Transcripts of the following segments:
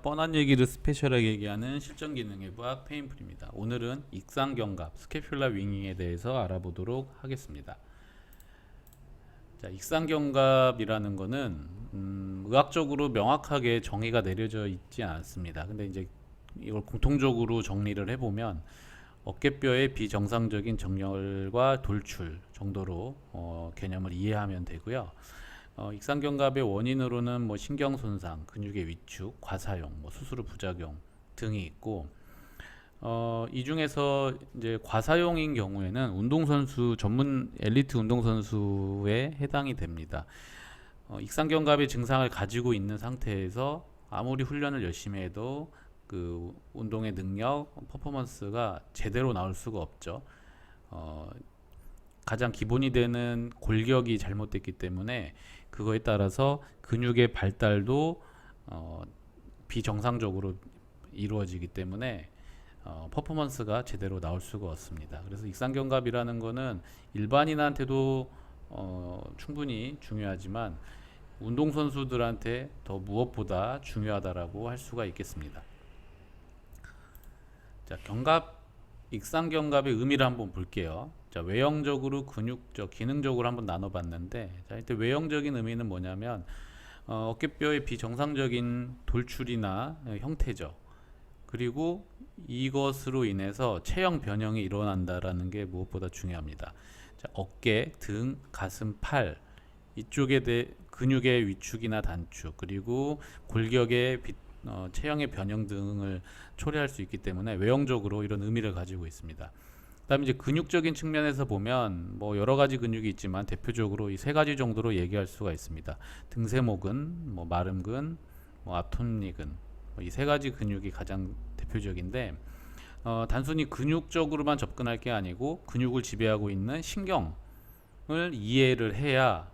뻔한 얘기를 스페셜하게 얘기하는 실전 기능의 부학 페인풀입니다. 오늘은 익상견갑, 스캐퓰라 윙잉에 대해서 알아보도록 하겠습니다. 자, 익상견갑이라는 거는 의학적으로 명확하게 정의가 내려져 있지 않습니다. 근데 이제 이걸 공통적으로 정리를 해보면 어깨뼈의 비정상적인 정렬과 돌출 정도로 개념을 이해하면 되고요. 익상견갑의 원인으로는 뭐 신경 손상, 근육의 위축, 과사용, 뭐 수술 후 부작용 등이 있고, 이 중에서 이제 과사용인 경우에는 운동선수 전문 엘리트 운동선수에 해당이 됩니다. 익상견갑의 증상을 가지고 있는 상태에서 아무리 훈련을 열심히 해도 그 운동의 능력, 퍼포먼스가 제대로 나올 수가 없죠. 가장 기본이 되는 골격이 잘못됐기 때문에 그거에 따라서 근육의 발달도 비정상적으로 이루어지기 때문에 퍼포먼스가 제대로 나올 수가 없습니다. 그래서 익상견갑이라는 거는 일반인한테도 충분히 중요하지만 운동선수들한테 더 무엇보다 중요하다라고 할 수가 있겠습니다. 자, 익상견갑의 의미를 한번 볼게요. 자, 외형적으로 근육적, 기능적으로 한번 나눠봤는데, 자, 일단 외형적인 의미는 뭐냐면 어깨뼈의 비정상적인 돌출이나 형태죠. 그리고 이것으로 인해서 체형 변형이 일어난다라는 게 무엇보다 중요합니다. 자, 어깨, 등, 가슴, 팔 이쪽에 근육의 위축이나 단축, 그리고 골격의 체형의 변형 등을 초래할 수 있기 때문에 외형적으로 이런 의미를 가지고 있습니다. 그다음에 이제 근육적인 측면에서 보면 뭐 여러 가지 근육이 있지만 대표적으로 이 세 가지 정도로 얘기할 수가 있습니다. 등세모근, 뭐 마름근, 뭐 앞톱니근, 이 세 가지 근육이 가장 대표적인데, 단순히 근육적으로만 접근할 게 아니고 근육을 지배하고 있는 신경을 이해를 해야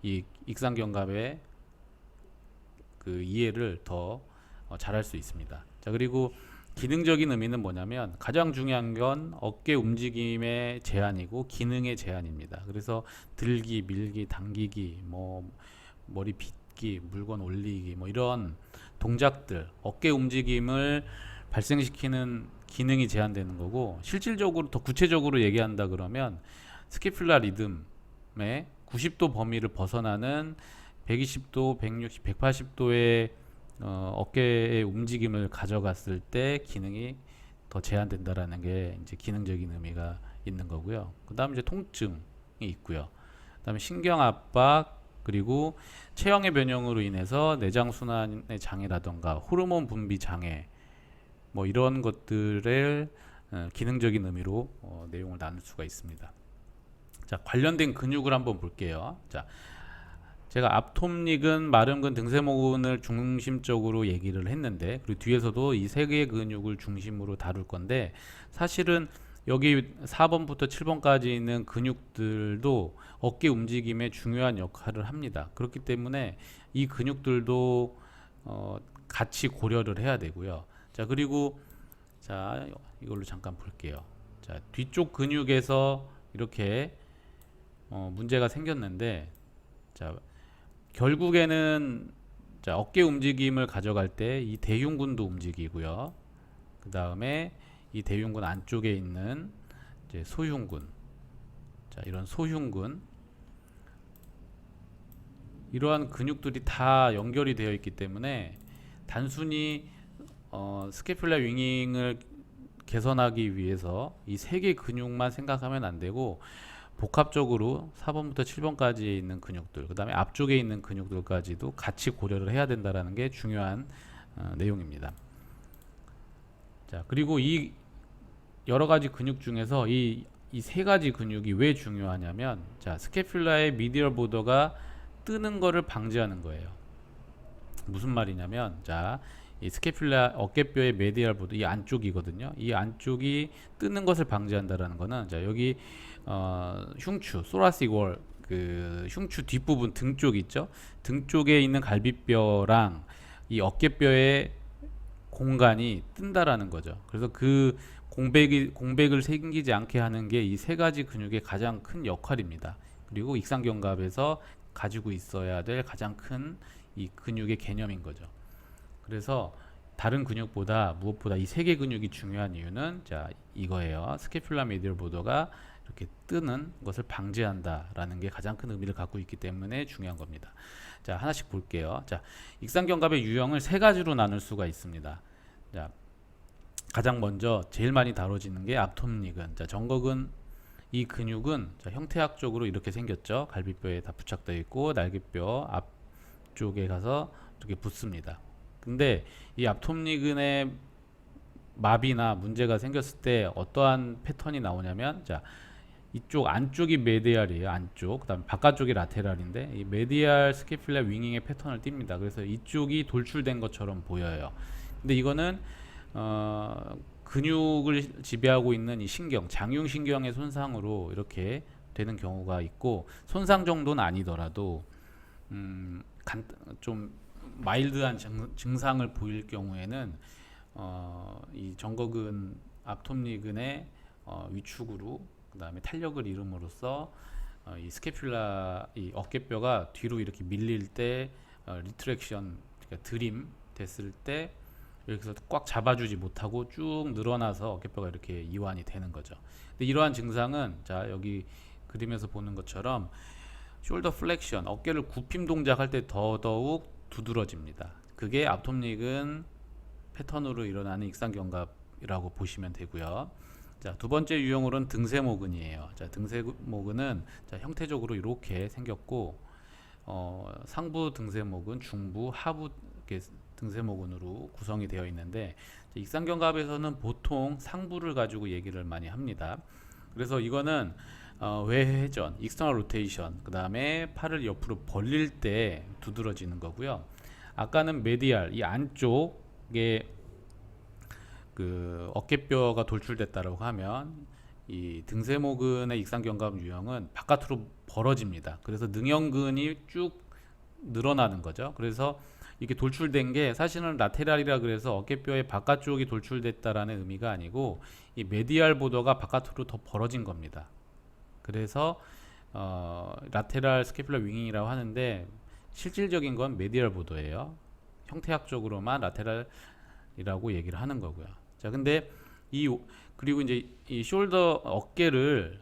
이 익상견갑의 그 이해를 더 잘할 수 있습니다. 자, 그리고 기능적인 의미는 뭐냐면 가장 중요한 건 어깨 움직임의 제한이고 기능의 제한입니다. 그래서 들기, 밀기, 당기기, 뭐 머리 빗기, 물건 올리기, 뭐 이런 동작들, 어깨 움직임을 발생시키는 기능이 제한되는 거고, 실질적으로 더 구체적으로 얘기한다 그러면 스캐퓰라 리듬의 90도 범위를 벗어나는 120도, 160, 180도의 어깨의 움직임을 가져갔을 때 기능이 더 제한된다라는 게 이제 기능적인 의미가 있는 거고요. 그다음 이제 통증이 있고요. 그다음에 신경 압박, 그리고 체형의 변형으로 인해서 내장 순환의 장애라던가 호르몬 분비 장애, 뭐 이런 것들을 기능적인 의미로 내용을 나눌 수가 있습니다. 자, 관련된 근육을 한번 볼게요. 자, 제가 앞톱니근, 마름근, 등세모근을 중심적으로 얘기를 했는데, 그리고 뒤에서도 이 세 개의 근육을 중심으로 다룰 건데, 사실은 여기 4번부터 7번까지 있는 근육들도 어깨 움직임에 중요한 역할을 합니다. 그렇기 때문에 이 근육들도 같이 고려를 해야 되고요. 자, 그리고 자, 이걸로 잠깐 볼게요. 자, 뒤쪽 근육에서 이렇게 문제가 생겼는데, 자, 결국에는 자, 어깨 움직임을 가져갈 때 이 대흉근도 움직이고요. 그 다음에 이 대흉근 안쪽에 있는 이제 소흉근, 자, 이런 소흉근, 이러한 근육들이 다 연결이 되어 있기 때문에 단순히 스캐퓰라 윙잉을 개선하기 위해서 이 세 개 근육만 생각하면 안 되고, 복합적으로 4번부터 7번까지 있는 근육들, 그 다음에 앞쪽에 있는 근육들까지도 같이 고려를 해야 된다는 게 중요한 내용입니다. 자, 그리고 이 여러 가지 근육 중에서 이 세 가지 근육이 왜 중요하냐면, 자, 스캐퓰라의 미디얼 보더가 뜨는 거를 방지하는 거예요. 무슨 말이냐면, 자, 이 스캐퓰라 어깨뼈의 메디얼 보드, 이 안쪽이거든요. 이 안쪽이 뜨는 것을 방지한다라는 거는, 자, 여기 흉추, 소라시c 월, 그 흉추 뒷부분 등 쪽 있죠? 등 쪽에 있는 갈비뼈랑 이 어깨뼈의 공간이 뜬다라는 거죠. 그래서 그 공백을 생기지 않게 하는 게 이 세 가지 근육의 가장 큰 역할입니다. 그리고 익상견갑에서 가지고 있어야 될 가장 큰 이 근육의 개념인 거죠. 그래서 다른 근육보다 무엇보다 이 세 개 근육이 중요한 이유는 자 이거예요. 스캐퓰라 메디얼 보더가 이렇게 뜨는 것을 방지한다라는 게 가장 큰 의미를 갖고 있기 때문에 중요한 겁니다. 자 하나씩 볼게요. 자 익상견갑의 유형을 세 가지로 나눌 수가 있습니다. 자 가장 먼저 제일 많이 다뤄지는 게 앞톱니근. 자 정거근 이 근육은 자, 형태학적으로 이렇게 생겼죠. 갈비뼈에 다 부착되어 있고 날개뼈 앞쪽에 가서 이렇게 붙습니다. 근데 이 앞톱니근의 마비나 문제가 생겼을 때 어떠한 패턴이 나오냐면 자 이쪽 안쪽이 메디알이에요. 안쪽. 그다음에 바깥쪽이 라테랄인데 이 메디알 스캐퓰라 윙잉의 패턴을 띱니다. 그래서 이쪽이 돌출된 것처럼 보여요. 근데 이거는 근육을 지배하고 있는 이 신경, 장흉신경의 손상으로 이렇게 되는 경우가 있고 손상 정도는 아니더라도 좀 마일드한 증상을 보일 경우에는 이 정거근 앞톱니근의 위축으로 그 다음에 탄력을 이룸으로써 이 스캐퓰라 이 어깨뼈가 뒤로 이렇게 밀릴 때 리트랙션 그러니까 들임 됐을 때 여기서 꽉 잡아주지 못하고 쭉 늘어나서 어깨뼈가 이렇게 이완이 되는 거죠. 근데 이러한 증상은 자 여기 그림에서 보는 것처럼 숄더 플렉션 어깨를 굽힘 동작할 때 더더욱 두드러집니다. 그게 앞톱니근 패턴으로 일어나는 익상견갑이라고 보시면 되고요. 자, 두 번째 유형으로는 등세모근이에요. 자, 등세모근은 자, 형태적으로 이렇게 생겼고 상부 등세모근, 중부, 하부 이렇게 등세모근으로 구성이 되어 있는데 익상견갑에서는 보통 상부를 가지고 얘기를 많이 합니다. 그래서 이거는 외회전, 익스터널 로테이션, 그 다음에 팔을 옆으로 벌릴 때 두드러지는 거고요. 아까는 메디알, 이 안쪽에 그 어깨뼈가 돌출됐다라고 하면 이 등세모근의 익상견갑 유형은 바깥으로 벌어집니다. 그래서 능형근이 쭉 늘어나는 거죠. 그래서 이게 돌출된 게 사실은 라테랄이라 그래서 어깨뼈의 바깥쪽이 돌출됐다라는 의미가 아니고 이 메디알 보더가 바깥으로 더 벌어진 겁니다. 그래서 라테랄 스캐퓰라 윙잉이라고 하는데 실질적인 건 메디얼 보더예요. 형태학적으로만 라테랄이라고 얘기를 하는 거고요. 자, 근데 그리고 이제 이 숄더 어깨를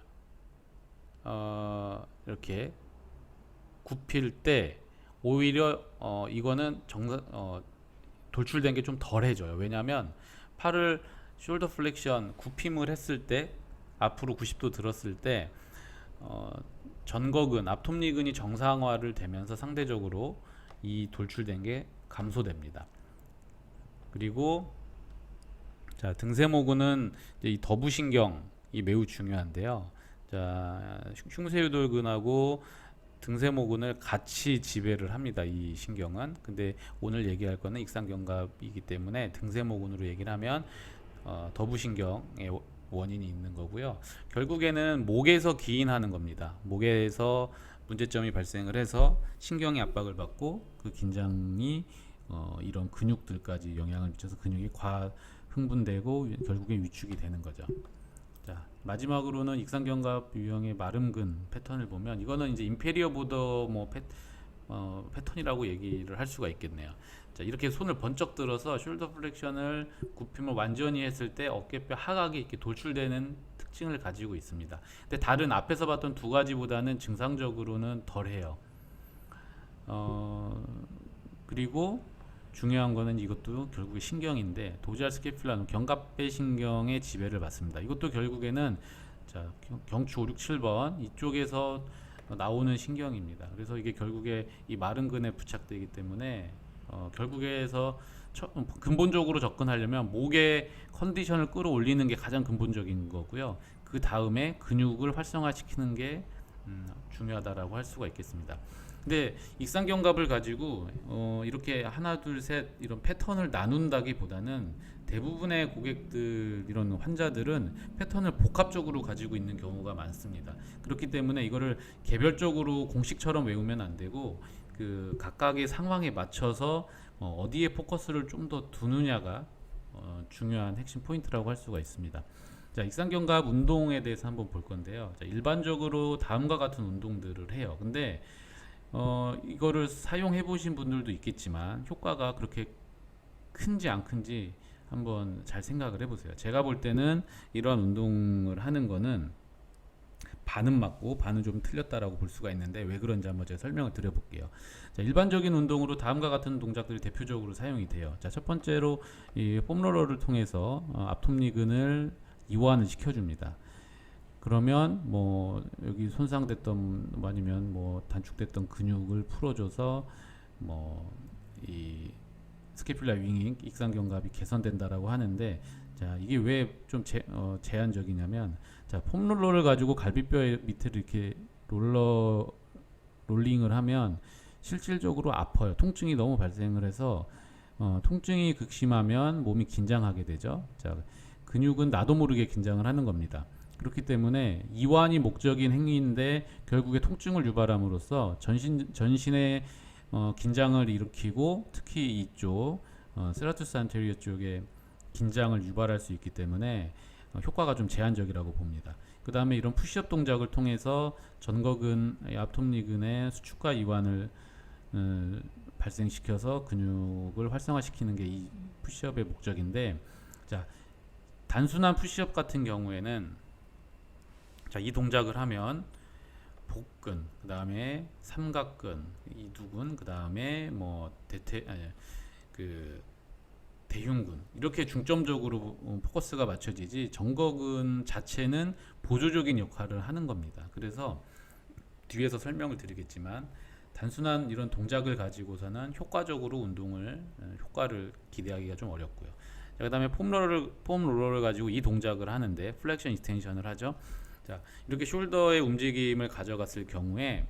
이렇게 굽힐 때 오히려 이거는 돌출된 게 좀 덜해져요. 왜냐하면 팔을 숄더 플렉션 굽힘을 했을 때 앞으로 90도 들었을 때 전거근, 앞톱니근이 정상화를 되면서 상대적으로 이 돌출된 게 감소됩니다. 그리고 자, 등세모근은 이제 이 더부신경이 매우 중요한데요. 자, 흉쇄유돌근하고 등세모근을 같이 지배를 합니다. 이 신경은. 근데 오늘 얘기할 거는 익상견갑이기 때문에 등세모근으로 얘기를 하면 더부신경의 원인이 있는 거고요. 결국에는 목에서 기인하는 겁니다. 목에서 문제점이 발생을 해서 신경이 압박을 받고 그 긴장이 이런 근육들까지 영향을 미쳐서 근육이 흥분되고 결국에 위축이 되는 거죠. 자, 마지막으로는 익상견갑 유형의 마름근 패턴을 보면 이거는 이제 인페리어 보더 패턴이라고 얘기를 할 수가 있겠네요. 자, 이렇게 손을 번쩍 들어서 숄더 플렉션을 굽힘을 완전히 했을 때 어깨뼈 하각이 이렇게 돌출되는 특징을 가지고 있습니다. 근데 다른 앞에서 봤던 두 가지보다는 증상적으로는 덜해요. 그리고 중요한 거는 이것도 결국에 신경인데 도지알 스캐퓰라는 견갑배 신경의 지배를 받습니다. 이것도 결국에는 자, 경추 5, 6, 7번 이쪽에서 나오는 신경입니다. 그래서 이게 결국에 이 마름근에 부착되기 때문에 결국에서 근본적으로 접근하려면 목의 컨디션을 끌어올리는 게 가장 근본적인 거고요. 그 다음에 근육을 활성화시키는 게 중요하다라고 할 수가 있겠습니다. 근데 익상견갑을 가지고 이렇게 하나 둘 셋 이런 패턴을 나눈다기보다는 대부분의 고객들 이런 환자들은 패턴을 복합적으로 가지고 있는 경우가 많습니다. 그렇기 때문에 이거를 개별적으로 공식처럼 외우면 안 되고 그 각각의 상황에 맞춰서 어디에 포커스를 좀 더 두느냐가 중요한 핵심 포인트라고 할 수가 있습니다. 자, 익상견갑 운동에 대해서 한번 볼 건데요. 자, 일반적으로 다음과 같은 운동들을 해요. 근데 이거를 사용해 보신 분들도 있겠지만 효과가 그렇게 큰지 안 큰지 한번 잘 생각을 해보세요. 제가 볼 때는 이러한 운동을 하는 거는 반은 맞고 반은 좀 틀렸다라고 볼 수가 있는데 왜 그런지 한번 제가 설명을 드려볼게요. 자, 일반적인 운동으로 다음과 같은 동작들이 대표적으로 사용이 돼요. 자, 첫 번째로 이 폼롤러를 통해서 앞톱니근을 이완을 시켜줍니다. 그러면 뭐 여기 손상됐던 아니면 뭐 단축됐던 근육을 풀어줘서 뭐 이 스캐뷸라 윙잉 익상견갑이 개선된다라고 하는데, 자 이게 왜 좀 제한적이냐면, 자 폼롤러를 가지고 갈비뼈 밑을 이렇게 롤링을 하면 실질적으로 아파요. 통증이 너무 발생을 해서 통증이 극심하면 몸이 긴장하게 되죠. 자 근육은 나도 모르게 긴장을 하는 겁니다. 그렇기 때문에 이완이 목적인 행위인데 결국에 통증을 유발함으로써 전신의 긴장을 일으키고 특히 이쪽 세라투스 안테리어 쪽에 긴장을 유발할 수 있기 때문에 효과가 좀 제한적이라고 봅니다. 그 다음에 이런 푸시업 동작을 통해서 전거근, 앞톱니근의 수축과 이완을 발생시켜서 근육을 활성화시키는 게 이 푸시업의 목적인데, 자 단순한 푸시업 같은 경우에는 자 이 동작을 하면 복근, 그 다음에 삼각근, 이두근, 그 다음에 뭐 대흉근 이렇게 중점적으로 포커스가 맞춰지지 정거근 자체는 보조적인 역할을 하는 겁니다. 그래서 뒤에서 설명을 드리겠지만 단순한 이런 동작을 가지고서는 효과적으로 효과를 기대하기가 좀 어렵고요. 그 다음에 폼롤러를 가지고 이 동작을 하는데 플렉션 익스텐션을 하죠. 자 이렇게 숄더의 움직임을 가져갔을 경우에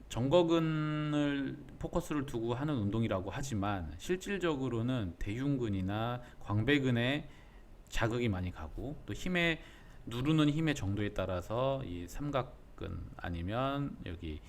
정거근을 포커스를 두고 하는 운동이라고 하지만 실질적으로는 대흉근이나 광배근에 자극이 많이 가고, 또 누르는 힘의 정도에 따라서 이 삼각근 아니면 여기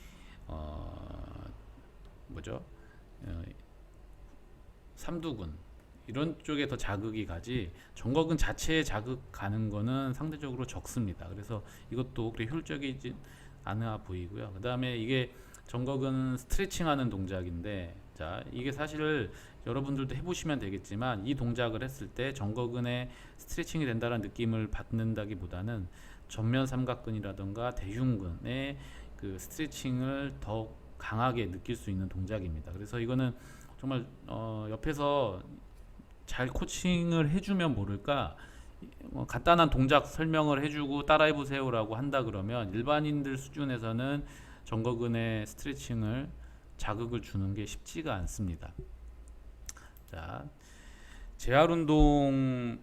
삼두근 이런 쪽에 더 자극이 가지 정거근 자체에 자극 가는 거는 상대적으로 적습니다. 그래서 이것도 그렇게 효율적이지 않아 보이고요. 그 다음에 이게 정거근 스트레칭하는 동작인데, 자 이게 사실 여러분들도 해보시면 되겠지만 이 동작을 했을 때 정거근에 스트레칭이 된다는 느낌을 받는다기보다는 전면 삼각근이라던가 대흉근의 그 스트레칭을 더 강하게 느낄 수 있는 동작입니다. 그래서 이거는 정말 옆에서 잘 코칭을 해주면 모를까 간단한 동작 설명을 해주고 따라해보세요라고 한다 그러면 일반인들 수준에서는 정거근의 스트레칭을 자극을 주는 게 쉽지가 않습니다. 자, 재활 운동을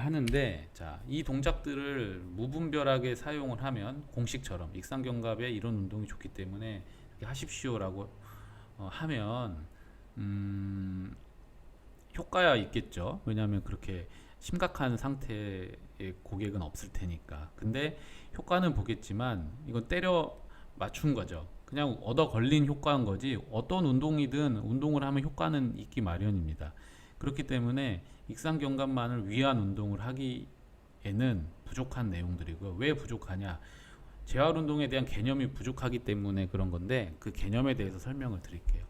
하는데, 자, 이 동작들을 무분별하게 사용을 하면 공식처럼 익상견갑에 이런 운동이 좋기 때문에 이렇게 하십시오라고 하면 효과야 있겠죠. 왜냐하면 그렇게 심각한 상태의 고객은 없을 테니까. 근데 효과는 보겠지만 이건 때려 맞춘 거죠. 그냥 얻어 걸린 효과인 거지 어떤 운동이든 운동을 하면 효과는 있기 마련입니다. 그렇기 때문에 익상견갑만을 위한 운동을 하기에는 부족한 내용들이고요. 왜 부족하냐? 재활 운동에 대한 개념이 부족하기 때문에 그런 건데, 그 개념에 대해서 설명을 드릴게요.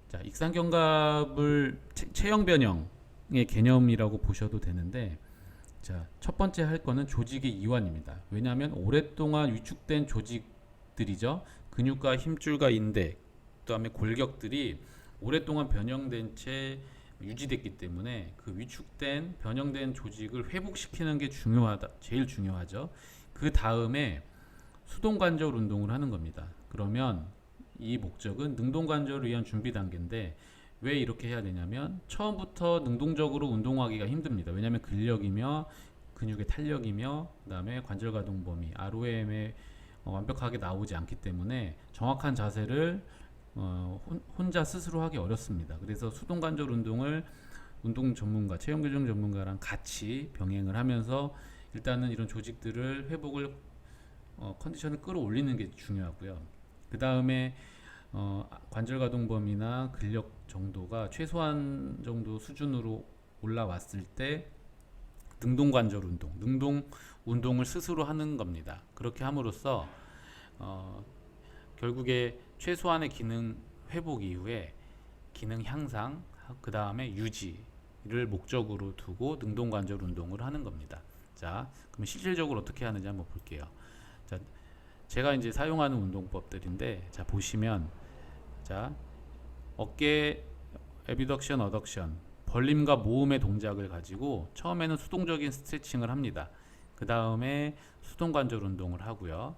자, 익상견갑을 체형 변형의 개념이라고 보셔도 되는데, 자, 첫 번째 할 거는 조직의 이완입니다. 왜냐하면 오랫동안 위축된 조직들이죠. 근육과 힘줄과 인대, 그다음에 골격들이 오랫동안 변형된 채 유지됐기 때문에 그 위축된 변형된 조직을 회복시키는 게 제일 중요하죠. 그 다음에 수동관절 운동을 하는 겁니다. 그러면 이 목적은 능동관절을 위한 준비 단계인데, 왜 이렇게 해야 되냐면 처음부터 능동적으로 운동하기가 힘듭니다. 왜냐하면 근력이며 근육의 탄력이며 그 다음에 관절 가동 범위 ROM에 완벽하게 나오지 않기 때문에 정확한 자세를 혼자 스스로 하기 어렵습니다. 그래서 수동관절 운동을 운동 전문가, 체형 교정 전문가랑 같이 병행을 하면서 일단은 이런 조직들을 회복을 컨디션을 끌어올리는 게 중요하고요. 그 다음에 관절 가동 범위나 근력 정도가 최소한 정도 수준으로 올라왔을 때 능동관절 운동, 운동을 스스로 하는 겁니다. 그렇게 함으로써 결국에 최소한의 기능 회복 이후에 기능 향상 그 다음에 유지를 목적으로 두고 능동관절 운동을 하는 겁니다. 자, 그럼 실질적으로 어떻게 하는지 한번 볼게요. 자, 제가 이제 사용하는 운동법들인데, 자 보시면, 자 어깨 애비덕션, 어덕션, 벌림과 모음의 동작을 가지고 처음에는 수동적인 스트레칭을 합니다. 그 다음에 수동관절 운동을 하고요.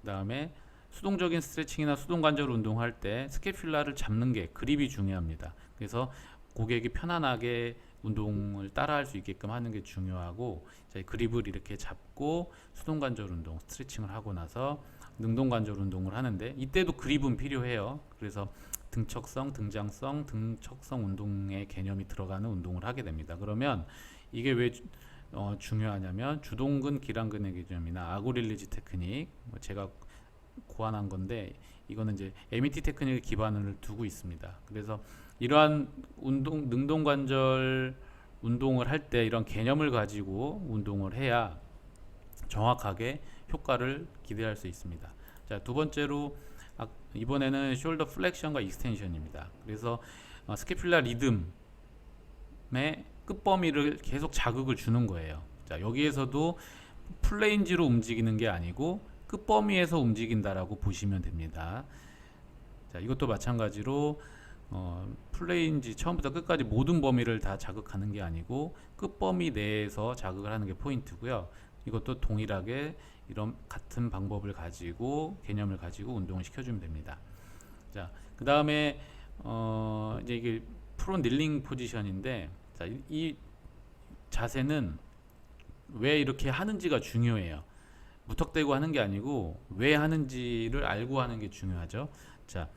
그 다음에 수동적인 스트레칭이나 수동관절 운동할 때 스캐퓰라를 잡는 게 그립이 중요합니다. 그래서 고객이 편안하게 운동을 따라할 수 있게끔 하는 게 중요하고, 자, 그립을 이렇게 잡고 수동관절 운동, 스트레칭을 하고 나서 능동관절 운동을 하는데, 이때도 그립은 필요해요. 그래서 등척성, 등장성, 등척성 운동의 개념이 들어가는 운동을 하게 됩니다. 그러면 이게 왜 중요하냐면, 주동근, 기랑근의 개념이나 아고릴리지 테크닉, 제가 고안한 건데, 이거는 이제 MET 테크닉을 기반을 두고 있습니다. 그래서 이러한 능동관절 운동을 할 때 이런 개념을 가지고 운동을 해야 정확하게 효과를 기대할 수 있습니다. 자, 두 번째로 이번에는 숄더 플렉션과 익스텐션입니다. 그래서 스캐퓰라 리듬의 끝범위를 계속 자극을 주는 거예요. 자, 여기에서도 플레인지로 움직이는 게 아니고 끝범위에서 움직인다라고 보시면 됩니다. 자, 이것도 마찬가지로 플레인지 처음부터 끝까지 모든 범위를 다 자극하는 게 아니고 끝범위 내에서 자극을 하는 게 포인트고요. 이것도 동일하게 이런 같은 방법을 가지고, 개념을 가지고 운동을 시켜주면 됩니다. 자, 그 다음에 이제 이게 프론 닐링 포지션인데, 자, 이 자세는 왜 이렇게 하는지가 중요해요. 무턱대고 하는 게 아니고 왜 하는지를 알고 하는 게 중요하죠. 자,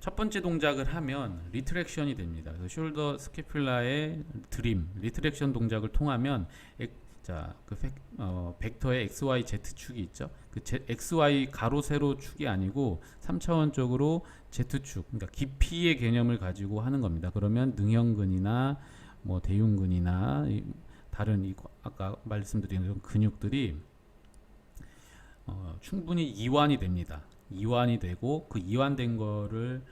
첫 번째 동작을 하면 리트렉션이 됩니다. 그래서 숄더 스캐퓰라의 드림, 리트렉션 동작을 통하면, 자, 그 벡터의 XY Z축이 있죠. 그 XY 가로 세로 축이 아니고 3차원적으로 Z축, 그러니까 깊이의 개념을 가지고 하는 겁니다. 그러면 능형근이나 뭐 대흉근이나 다른 아까 말씀드린 근육들이 충분히 이완이 됩니다. 이완이 되고, 그 이완된 거를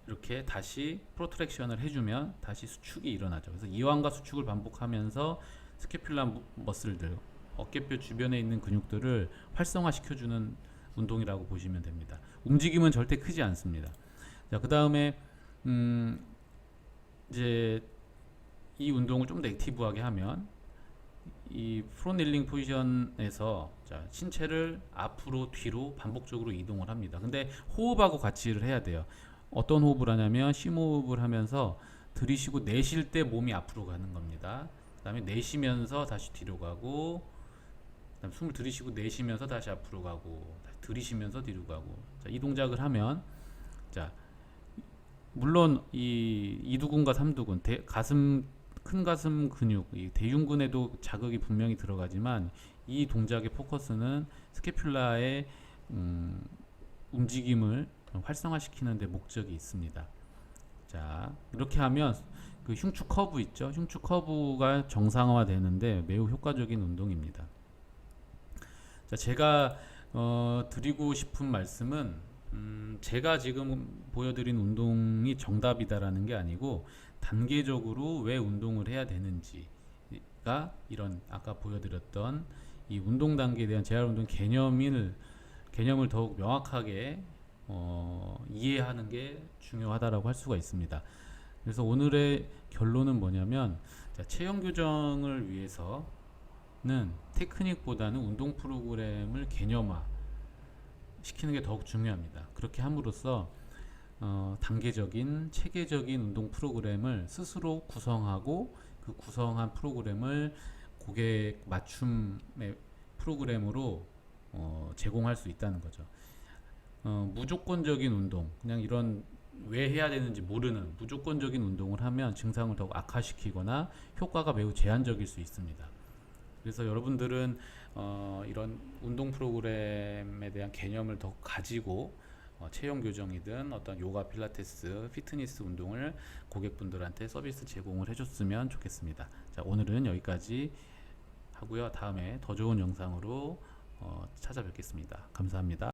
이렇게 다시 프로트랙션을 해주면 다시 수축이 일어나죠. 그래서 이완과 수축을 반복하면서 스캐퓰라 머슬들, 어깨뼈 주변에 있는 근육들을 활성화시켜주는 운동이라고 보시면 됩니다. 움직임은 절대 크지 않습니다. 자, 그 다음에 이제 이 운동을 좀 더 액티브하게 하면, 이 프론닐링 포지션에서, 자, 신체를 앞으로 뒤로 반복적으로 이동을 합니다. 근데 호흡하고 같이 일을 해야 돼요. 어떤 호흡을 하냐면 심호흡을 하면서 들이쉬고 내쉴 때 몸이 앞으로 가는 겁니다. 그 다음에 내쉬면서 다시 뒤로 가고, 그 다음 숨을 들이쉬고 내쉬면서 다시 앞으로 가고, 들이쉬면서 뒤로 가고. 자, 이 동작을 하면, 자, 물론 이 이두근과 삼두근, 큰 가슴 근육, 이 대흉근에도 자극이 분명히 들어가지만, 이 동작의 포커스는 스캐퓰라의 움직임을 활성화시키는 데 목적이 있습니다. 자, 이렇게 하면 그 흉추 커브 있죠? 흉추 커브가 정상화 되는데 매우 효과적인 운동입니다. 자, 제가 드리고 싶은 말씀은, 제가 지금 보여드린 운동이 정답이다라는 게 아니고, 단계적으로 왜 운동을 해야 되는지가, 이런 아까 보여드렸던 이 운동 단계에 대한 재활운동 개념을 더욱 명확하게 이해하는 게 중요하다라고 할 수가 있습니다. 그래서 오늘의 결론은 뭐냐면, 자, 체형 교정을 위해서는 테크닉보다는 운동 프로그램을 개념화 시키는 게 더욱 중요합니다. 그렇게 함으로써 단계적인 체계적인 운동 프로그램을 스스로 구성하고, 그 구성한 프로그램을 고객 맞춤의 프로그램으로 제공할 수 있다는 거죠. 무조건적인 운동, 그냥 이런 왜 해야 되는지 모르는 무조건적인 운동을 하면 증상을 더욱 악화시키거나 효과가 매우 제한적일 수 있습니다. 그래서 여러분들은 이런 운동 프로그램에 대한 개념을 더 가지고 체형 교정이든 어떤 요가, 필라테스, 피트니스 운동을 고객분들한테 서비스 제공을 해줬으면 좋겠습니다. 자, 오늘은 여기까지 하고요. 다음에 더 좋은 영상으로 찾아뵙겠습니다. 감사합니다.